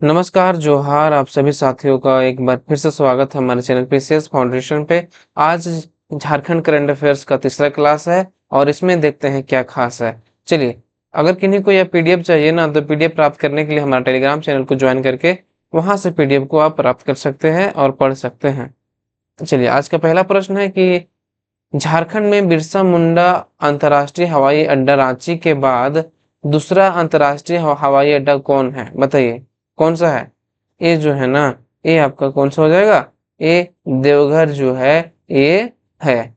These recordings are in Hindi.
नमस्कार, जोहार आप सभी साथियों का एक बार फिर से स्वागत है हमारे चैनल पीसीएस फाउंडेशन पे। आज झारखंड करंट अफेयर्स का तीसरा क्लास है और इसमें देखते हैं क्या खास है। चलिए, अगर किन्हीं को यह पीडीएफ चाहिए ना तो पीडीएफ प्राप्त करने के लिए हमारा टेलीग्राम चैनल को ज्वाइन करके वहां से पीडीएफ को आप प्राप्त कर सकते हैं और पढ़ सकते हैं। चलिए, आज का पहला प्रश्न है कि झारखंड में बिरसा मुंडा अंतर्राष्ट्रीय हवाई अड्डा रांची के बाद दूसरा अंतर्राष्ट्रीय हवाई अड्डा कौन है? बताइए कौन सा है? ये जो है ना, ये आपका कौन सा हो जाएगा? ये देवघर जो है ये है।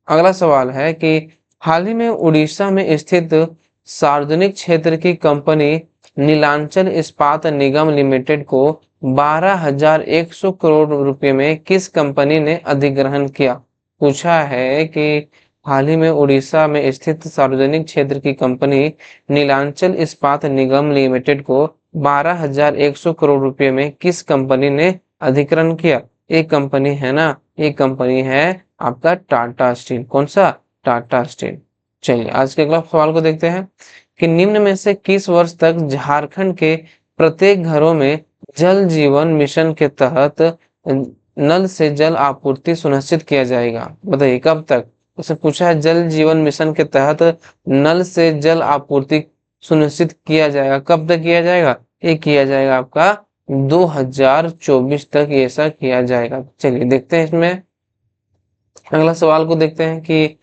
अगला सवाल है कि हाल ही में उड़ीसा में स्थित सार्वजनिक क्षेत्र की कंपनी नीलांचल इस्पात निगम लिमिटेड को 12,100 करोड़ रुपए में किस कंपनी ने अधिग्रहण किया? पूछा है कि हाल ही में उड़ीसा में स्थित सार्वजनिक क्षेत्र की कंपनी नीलांचल इस्पात निगम लिमिटेड को 12,100 करोड़ रुपए में किस कंपनी ने अधिग्रहण किया? एक कंपनी है ना, एक कंपनी है आपका टाटा स्टील। कौन सा? टाटा स्टील। चलिए, आज के अगला सवाल को देखते हैं कि निम्न में से किस वर्ष तक झारखंड के प्रत्येक घरों में जल जीवन मिशन के तहत नल से जल आपूर्ति सुनिश्चित किया जाएगा? बताइए कब तक? उसे पूछा है जल जीवन मिशन के तहत नल से जल आपूर्ति सुनिश्चित किया जाएगा। कब तक किया जाएगा? ये किया जाएगा आपका 2024 तक ऐसा किया जाएगा। चलिए देखते हैं इसमें अगला सवाल को देखते हैं कि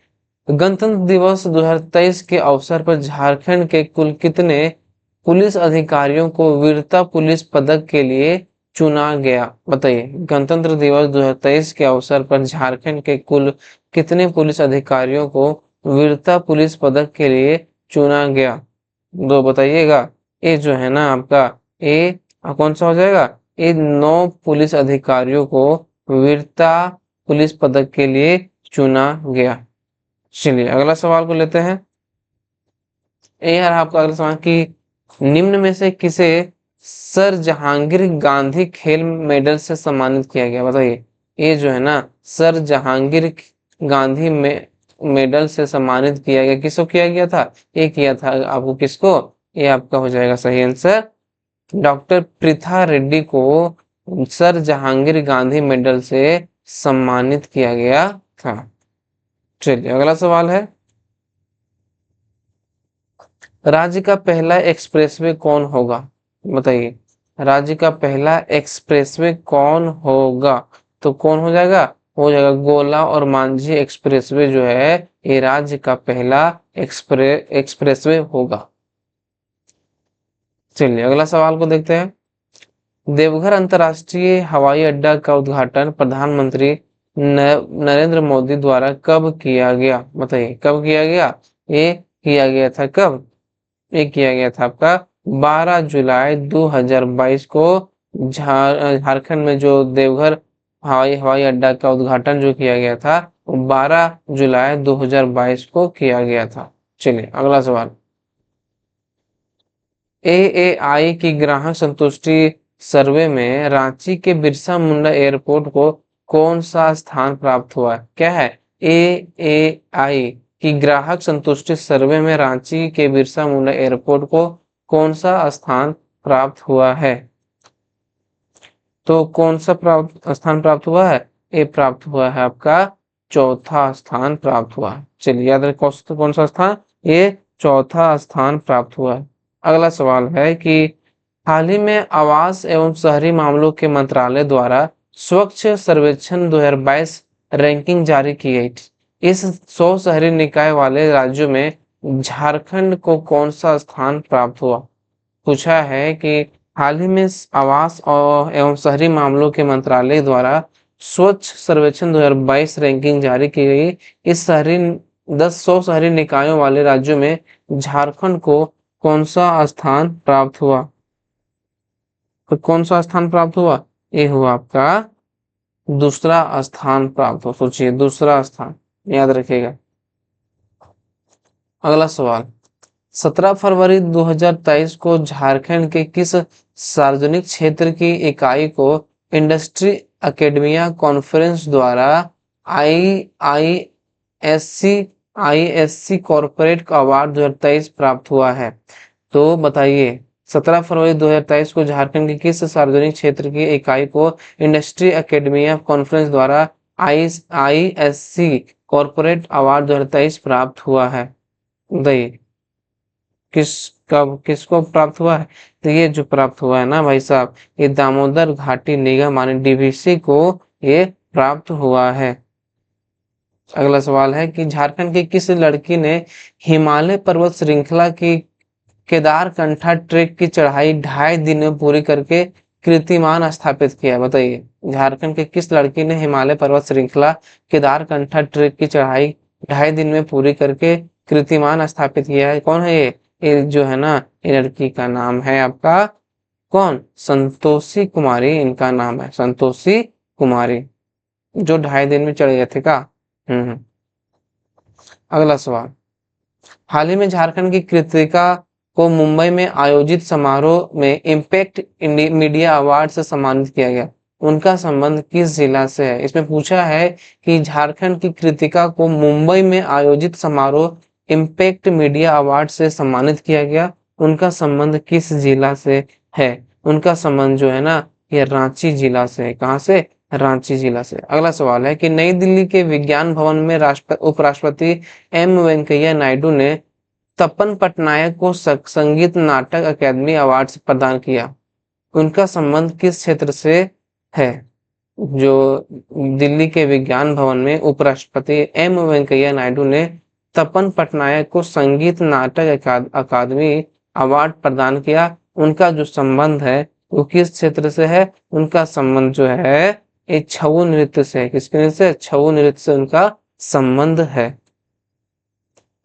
गणतंत्र दिवस 2023 के अवसर पर झारखंड के कुल कितने पुलिस अधिकारियों को वीरता पुलिस पदक के लिए चुना गया? बताइए, गणतंत्र दिवस 2023 के अवसर पर झारखंड के कुल कितने पुलिस अधिकारियों को वीरता पुलिस पदक के लिए चुना गया? दो बताइएगा। ये जो है ना आपका, ये कौन सा हो जाएगा? ये 9 पुलिस अधिकारियों को वीरता पुलिस पदक के लिए चुना गया। चलिए अगला सवाल को लेते हैं। ये यार आपका अगला सवाल कि निम्न में से किसे सर जहांगीर गांधी खेल मेडल से सम्मानित किया गया? बताइए, ये जो है ना सर जहांगीर गांधी मेडल से सम्मानित किया गया, किसको किया गया था? ये किया था आपको किसको? ये आपका हो जाएगा सही आंसर डॉक्टर पृथा रेड्डी को सर जहांगीर गांधी मेडल से सम्मानित किया गया था। चलिए अगला सवाल है, राज्य का पहला एक्सप्रेसवे कौन होगा? बताइए, राज्य का पहला एक्सप्रेसवे कौन होगा? तो कौन हो जाएगा? हो जाएगा गोला और मांझी एक्सप्रेसवे जो है ये राज्य का पहला एक्सप्रेसवे होगा। चलिए अगला सवाल को देखते हैं। देवघर अंतर्राष्ट्रीय हवाई अड्डा का उद्घाटन प्रधानमंत्री नरेंद्र मोदी द्वारा कब किया गया? बताइए कब किया गया? ये किया गया था कब? ये किया गया था आपका 12 जुलाई 2022 को। झारखंड में जो देवघर हवाई हवाई अड्डा का उद्घाटन जो किया गया था वो 12 जुलाई 2022 को किया गया था। चलिए अगला सवाल, एएआई की ग्राहक संतुष्टि सर्वे में रांची के बिरसा मुंडा एयरपोर्ट को कौन सा स्थान प्राप्त हुआ? क्या है? एएआई की ग्राहक संतुष्टि सर्वे में रांची के बिरसा मुंडा एयरपोर्ट को कौन सा स्थान प्राप्त हुआ है? तो कौन सा स्थान प्राप्त हुआ है? ये प्राप्त हुआ है आपका चौथा स्थान प्राप्त हुआ है। चलिए याद रखें कौन सा स्थान? ये चौथा स्थान प्राप्त हुआ है। अगला सवाल है कि हाल ही में आवास एवं शहरी मामलों के मंत्रालय द्वारा स्वच्छ सर्वेक्षण 2022 रैंकिंग जारी की गई। इस 100 शहरी निकाय वाले राज्यों में झारखंड को कौन सा स्थान प्राप्त हुआ? पूछा है कि हाल ही में आवास और एवं शहरी मामलों के मंत्रालय द्वारा स्वच्छ सर्वेक्षण 2022 रैंकिंग जारी की गई। इस 100 शहरी निकायों वाले राज्यों में झारखंड को कौन सा स्थान प्राप्त हुआ? तो कौन सा स्थान प्राप्त हुआ? ये हुआ आपका दूसरा स्थान प्राप्त हुआ। सोचिए दूसरा स्थान, याद रखिएगा। अगला सवाल, 17 फरवरी 2023 को झारखंड के किस सार्वजनिक क्षेत्र की इकाई को इंडस्ट्री एकेडमिया कॉन्फ्रेंस द्वारा आईआईएससी आईएससी कॉर्पोरेट अवार्ड 2023 प्राप्त हुआ है? तो बताइए 17 फरवरी 2023 को झारखंड की किस सार्वजनिक क्षेत्र की इकाई को इंडस्ट्री एकेडमिया कॉन्फ्रेंस द्वारा ISC कॉर्पोरेट अवार्ड 2023 प्राप्त हुआ है? बताइए किस कब किसको प्राप्त हुआ है? तो ये जो प्राप्त हुआ है ना भाई साहब, ये दामोदर घाटी निगम माने DVC को ये प्राप्त हुआ है। अगला सवाल है कि झारखंड की किस लड़की ने हिमालय पर्वत श्रृंखला की केदारकंठा ट्रेक की चढ़ाई 2.5 दिन में पूरी करके कीर्तिमान स्थापित किया? बताइए झारखंड की किस लड़की ने हिमालय पर्वत श्रृंखला केदारकंठा ट्रेक की चढ़ाई 2.5 दिन में पूरी करके कीर्तिमान स्थापित किया है? कौन है ये जो है ना, ये लड़की का नाम है आपका कौन? संतोषी कुमारी इनका नाम है, संतोषी कुमारी, जो 2.5 दिन में चढ़ गए थे का। अगला सवाल, हाल ही में झारखंड की कृतिका को मुंबई में आयोजित समारोह में इम्पैक्ट मीडिया अवार्ड से सम्मानित किया गया, उनका संबंध किस जिला से है? इसमें पूछा है कि झारखंड की कृतिका को मुंबई में आयोजित समारोह इम्पैक्ट मीडिया अवार्ड से सम्मानित किया गया, उनका संबंध किस जिला से है? उनका संबंध जो है ना, ये रांची जिला से है। कहाँ से? रांची जिला से। अगला सवाल है कि नई दिल्ली के विज्ञान भवन में उपराष्ट्रपति वेंकैया नायडू ने तपन पटनायक को संगीत नाटक अकादमी अवार्ड प्रदान किया, उनका संबंध किस क्षेत्र से है? जो दिल्ली के विज्ञान भवन में उपराष्ट्रपति वेंकैया नायडू ने तपन पटनायक को संगीत नाटक अकादमी अवार्ड प्रदान किया, उनका जो संबंध है वो किस क्षेत्र से है? उनका संबंध जो है एक छऊ नृत्य से। किसके नृत्य से? छऊ नृत्य से उनका संबंध है।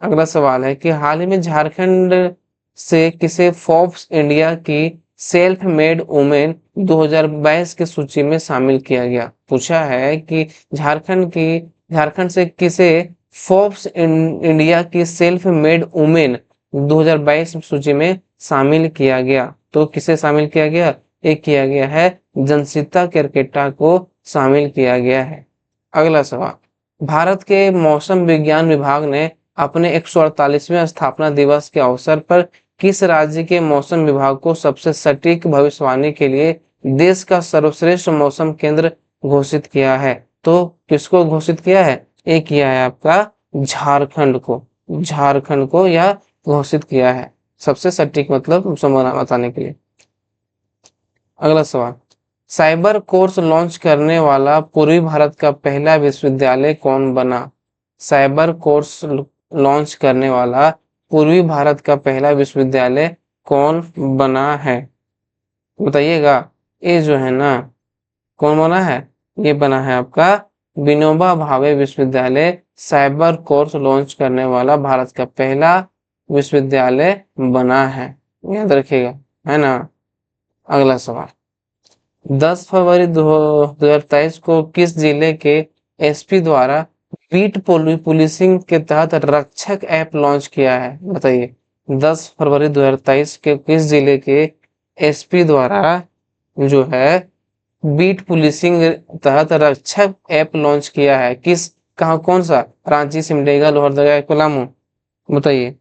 अगला सवाल है कि हाल ही में झारखंड से किसे फोर्ब्स इंडिया की सेल्फ मेड वुमेन 2022 की सूची में शामिल किया गया? पूछा है कि झारखंड से किसे फोर्ब्स इंडिया की सेल्फ मेड वुमेन 2022 सूची में शामिल किया गया? तो किसे शामिल किया गया? एक किया गया है जनसिता केरकेट्टा को शामिल किया गया है। अगला सवाल, भारत के मौसम विज्ञान विभाग ने अपने 148वें स्थापना दिवस के अवसर पर किस राज्य के मौसम विभाग को सबसे सटीक भविष्यवाणी के लिए देश का सर्वश्रेष्ठ मौसम केंद्र घोषित किया है? तो किसको घोषित किया है? एक किया है आपका झारखंड को यह घोषित किया है सबसे सटीक मतलब बताने के लिए। अगला सवाल, साइबर कोर्स लॉन्च करने वाला पूर्वी भारत का पहला विश्वविद्यालय कौन बना? साइबर कोर्स लॉन्च करने वाला पूर्वी भारत का पहला विश्वविद्यालय कौन बना है? बताइएगा। ये जो है ना, कौन बना है? ये बना है आपका विनोबा भावे विश्वविद्यालय, साइबर कोर्स लॉन्च करने वाला भारत का पहला विश्वविद्यालय बना है, याद रखिएगा, है ना। अगला सवाल, 10 फरवरी 2023 को किस जिले के SP द्वारा बीट पुलिसिंग के तहत रक्षक ऐप लॉन्च किया है? बताइए 10 फरवरी 2023 के किस जिले के SP द्वारा जो है बीट पुलिसिंग तहत रक्षक ऐप लॉन्च किया है? किस कहा कौन सा? रांची, सिमडेगा, लोहरदगा, कोलामू? बताइए।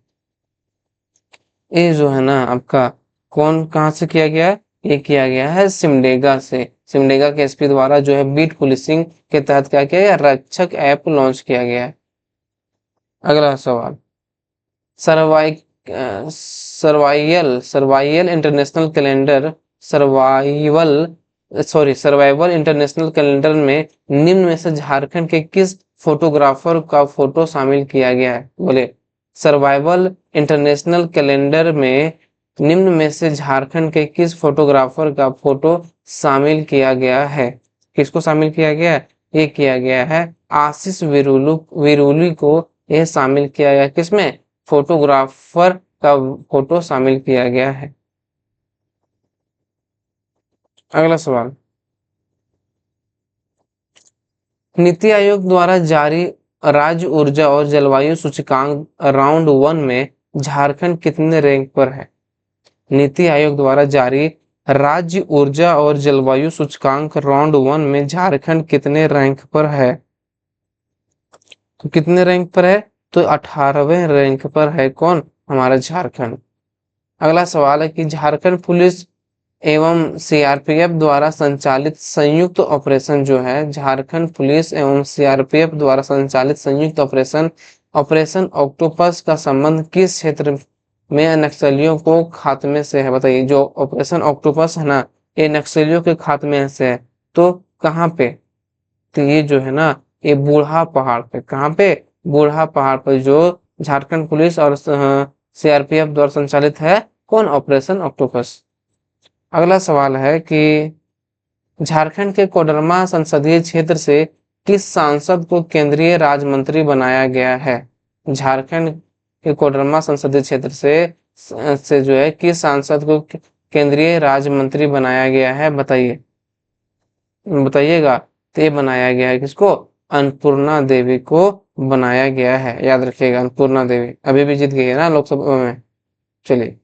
ये जो है ना आपका कौन कहाँ से किया गया है? ये किया गया है सिमडेगा से। सिमडेगा के SP द्वारा जो है बीट पुलिसिंग के तहत क्या किया गया? रक्षक ऐप लॉन्च किया गया है। अगला सवाल, survival international calendar survival international calendar में निम्न में से झारखंड के किस फोटोग्राफर का फोटो शामिल किया गया है? बोले सर्वाइवल इंटरनेशनल कैलेंडर में निम्न में से झारखंड के किस फोटोग्राफर का फोटो शामिल किया गया है? किसको शामिल किया गया है? ये किया गया है आशीष विरुली को यह शामिल किया गया। किसमें? फोटोग्राफर का फोटो शामिल किया गया है। अगला सवाल, नीति आयोग द्वारा जारी राज्य ऊर्जा और जलवायु सूचकांक राउंड 1 में झारखंड कितने रैंक पर है? नीति आयोग द्वारा जारी राज्य ऊर्जा और जलवायु सूचकांक राउंड 1 में झारखंड कितने रैंक पर है? तो कितने रैंक पर है? तो 18वें रैंक पर है। कौन? हमारा झारखंड। अगला सवाल है कि झारखंड पुलिस एवं सीआरपीएफ द्वारा संचालित संयुक्त ऑपरेशन जो है, झारखंड पुलिस एवं सीआरपीएफ द्वारा संचालित संयुक्त ऑपरेशन ऑपरेशन ऑक्टोपस का संबंध किस क्षेत्र में नक्सलियों को खात्मे से है? बताइए। जो ऑपरेशन ऑक्टोपस है ना, ये नक्सलियों के खात्मे से है, तो कहाँ पे? तो ये जो है ना, ये बूढ़ा पहाड़ पे। कहाँ पे? बूढ़ा पहाड़ पर, जो झारखंड पुलिस और सीआरपीएफ द्वारा संचालित है। कौन? Operation octopus. अगला सवाल है कि झारखंड के कोडरमा संसदीय क्षेत्र से किस सांसद को केंद्रीय राज्य मंत्री बनाया गया है? झारखंड के कोडरमा संसदीय क्षेत्र से जो है, किस सांसद को केंद्रीय राज्य मंत्री बनाया गया है? बताइए, बताइएगा। तो ये बनाया गया है किसको? अन्नपूर्णा देवी को बनाया गया है। याद रखिएगा, अन्नपूर्णा देवी अभी भी जीत गई है ना लोकसभा में। चलिए।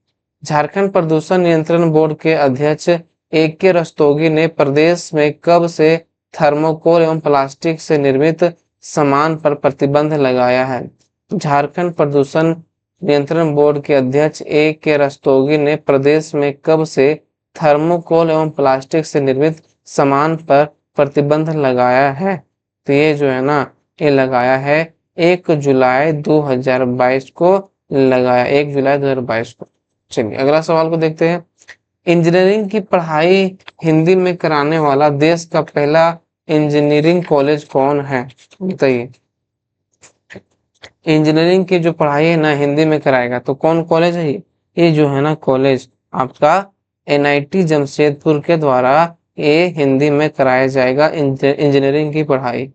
झारखंड प्रदूषण नियंत्रण बोर्ड के अध्यक्ष ए.के. रस्तोगी ने प्रदेश में कब से थर्मोकोल एवं प्लास्टिक से निर्मित सामान पर प्रतिबंध लगाया है? झारखंड प्रदूषण नियंत्रण बोर्ड के अध्यक्ष ए.के. रस्तोगी ने प्रदेश में कब से थर्मोकोल एवं प्लास्टिक से निर्मित सामान पर प्रतिबंध लगाया है? तो ये जो है ना, ये लगाया है 1 जुलाई 2022 को लगाया, 1 जुलाई 2022 को। चलिए अगला सवाल को देखते हैं। इंजीनियरिंग की पढ़ाई हिंदी में कराने वाला देश का पहला इंजीनियरिंग कॉलेज कौन है? बताइए। इंजीनियरिंग की जो पढ़ाई है ना, हिंदी में कराएगा, तो कौन कॉलेज है ये जो है ना कॉलेज आपका एनआईटी जमशेदपुर के द्वारा ये हिंदी में कराया जाएगा इंजीनियरिंग की पढ़ाई।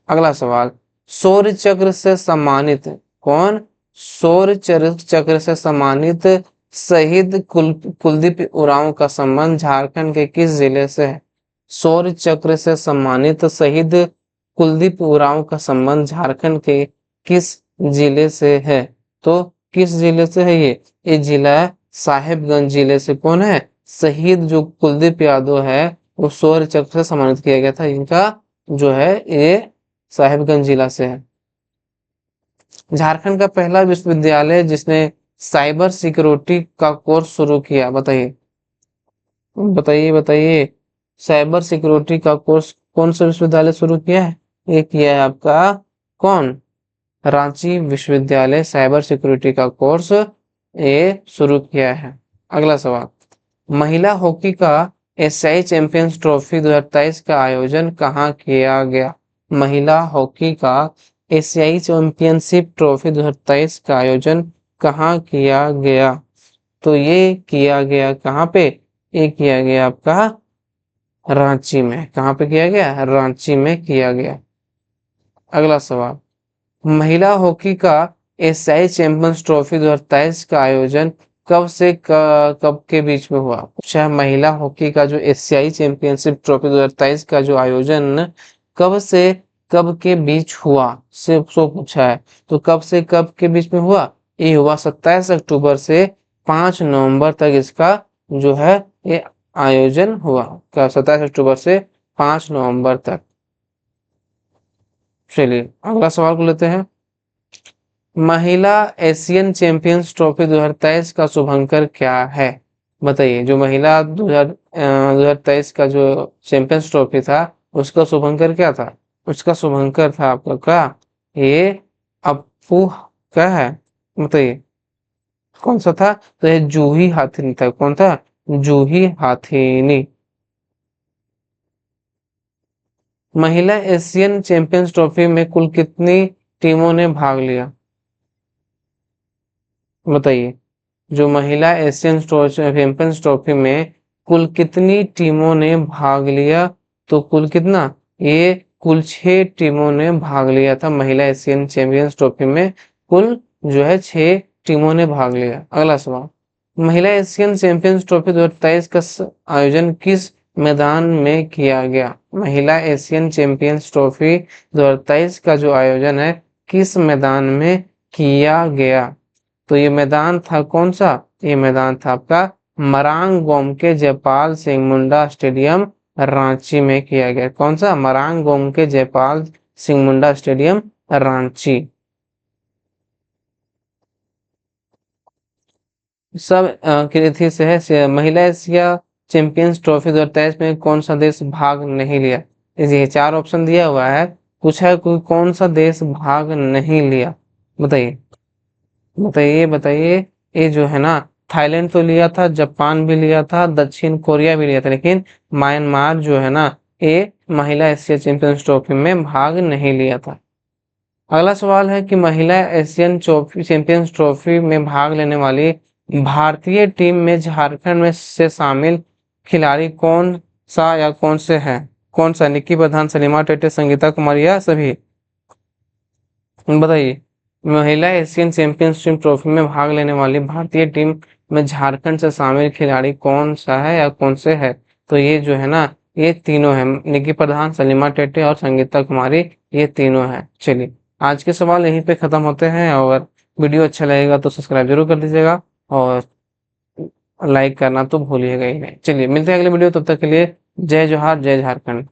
अगला सवाल, शौर्य चक्र से सम्मानित कौन? शौर्य चक्र से सम्मानित शहीद कुलदीप उरांव का संबंध झारखंड के किस जिले से है? शौर्य चक्र से सम्मानित शहीद कुलदीप उरांव का संबंध झारखंड के किस जिले से है? तो किस जिले से है ये जिला साहेबगंज जिले से। कौन है? शहीद जो कुलदीप यादव है, वो शौर्य चक्र से सम्मानित किया गया था। इनका जो है ये साहेबगंज जिला से है। झारखंड का पहला विश्वविद्यालय जिसने साइबर सिक्योरिटी का कोर्स शुरू किया? बताइए, बताइए, बताइए। साइबर सिक्योरिटी का कोर्स कौन सा विश्वविद्यालय शुरू किया है? ये किया है आपका कौन? रांची विश्वविद्यालय साइबर सिक्योरिटी का कोर्स ये शुरू किया है। अगला सवाल, महिला हॉकी का एशियाई चैंपियंस ट्रॉफी 2023 का आयोजन कहाँ किया गया? महिला हॉकी का एशियाई चैंपियनशिप ट्रॉफी 2023 का आयोजन कहाँ किया गया? तो ये किया गया कहाँ पे? ये किया गया आपका रांची में। कहाँ पे किया गया? रांची में किया गया। अगला सवाल, महिला हॉकी का एशियाई चैंपियंस ट्रॉफी 2023 का आयोजन कब से कब के बीच में हुआ? पूछा है महिला हॉकी का जो एशियाई चैंपियनशिप ट्रॉफी 2023 का जो आयोजन कब से कब के बीच हुआ, से सो पूछा है। तो कब से कब के बीच में हुआ? ये हुआ 27 अक्टूबर से 5 नवंबर तक इसका जो है ये आयोजन हुआ। क्या? 27 अक्टूबर से 5 नवंबर तक। चलिए अगला सवाल को लेते हैं। महिला एशियन चैंपियंस ट्रॉफी 2023 का शुभंकर क्या है? बताइए। जो महिला 2023 का जो चैंपियंस ट्रॉफी था, उसका शुभंकर क्या था? उसका शुभंकर था आपका क्या? ये अप्पू क्या है? बताइए कौन सा था? तो ये जूही हाथीनी था। कौन था? जूही हाथीनी। महिला एशियन चैंपियंस ट्रॉफी में कुल कितनी टीमों ने भाग लिया? बताइए। जो महिला एशियन चैंपियंस ट्रॉफी में कुल कितनी टीमों ने भाग लिया? तो कुल कितना? ये कुल 6 टीमों ने भाग लिया था महिला एशियन चैंपियंस ट्रॉफी में। कुल जो है 6 टीमों ने भाग लिया। अगला सवाल, महिला एशियन चैंपियंस ट्रॉफी 2023 का आयोजन किस मैदान में किया गया? महिला एशियन चैंपियंस ट्रॉफी 2023 का जो आयोजन है, किस मैदान में किया गया? तो ये मैदान था कौन सा? ये मैदान था आपका मरांग गोम के जयपाल सिंह मुंडा स्टेडियम, रांची में किया गया। कौन सा? मरांग गोम के जयपाल सिंह मुंडा स्टेडियम, रांची। सब कृति से है महिला एशिया चैंपियंस ट्रॉफी 2023 में कौन सा देश भाग नहीं लिया। ये 4 ऑप्शन दिया हुआ है, पूछा है कोई कौन सा देश भाग नहीं लिया, बताइए बताइए बताइए। ये जो है ना, थाईलैंड तो लिया था, जापान भी लिया था, दक्षिण कोरिया भी लिया था, लेकिन म्यांमार जो है ना, ये महिला एशिया चैंपियंस ट्रॉफी में भाग नहीं लिया था। अगला सवाल है कि महिला एशियन चैंपियंस ट्रॉफी में भाग लेने वाली भारतीय टीम में झारखंड में से शामिल खिलाड़ी कौन सा या कौन से हैं। कौन सा, निक्की प्रधान, सलीमा टेटे, संगीता कुमारी या सभी, बताइए। महिला एशियन चैंपियनशिप ट्रॉफी में भाग लेने वाली भारतीय टीम में झारखंड से शामिल खिलाड़ी कौन सा है या कौन से है। तो ये जो है ना, ये तीनों है, निक्की प्रधान, सलीमा टेटे और संगीता कुमारी, ये तीनों है। चलिए, आज के सवाल यहीं पे खत्म होते हैं, और वीडियो अच्छा लगेगा तो सब्सक्राइब जरूर कर दीजिएगा, और लाइक करना तो भूलिएगा ही नहीं। चलिए, मिलते हैं अगले वीडियो, तब तक के लिए जय जोहार, जय झारखंड।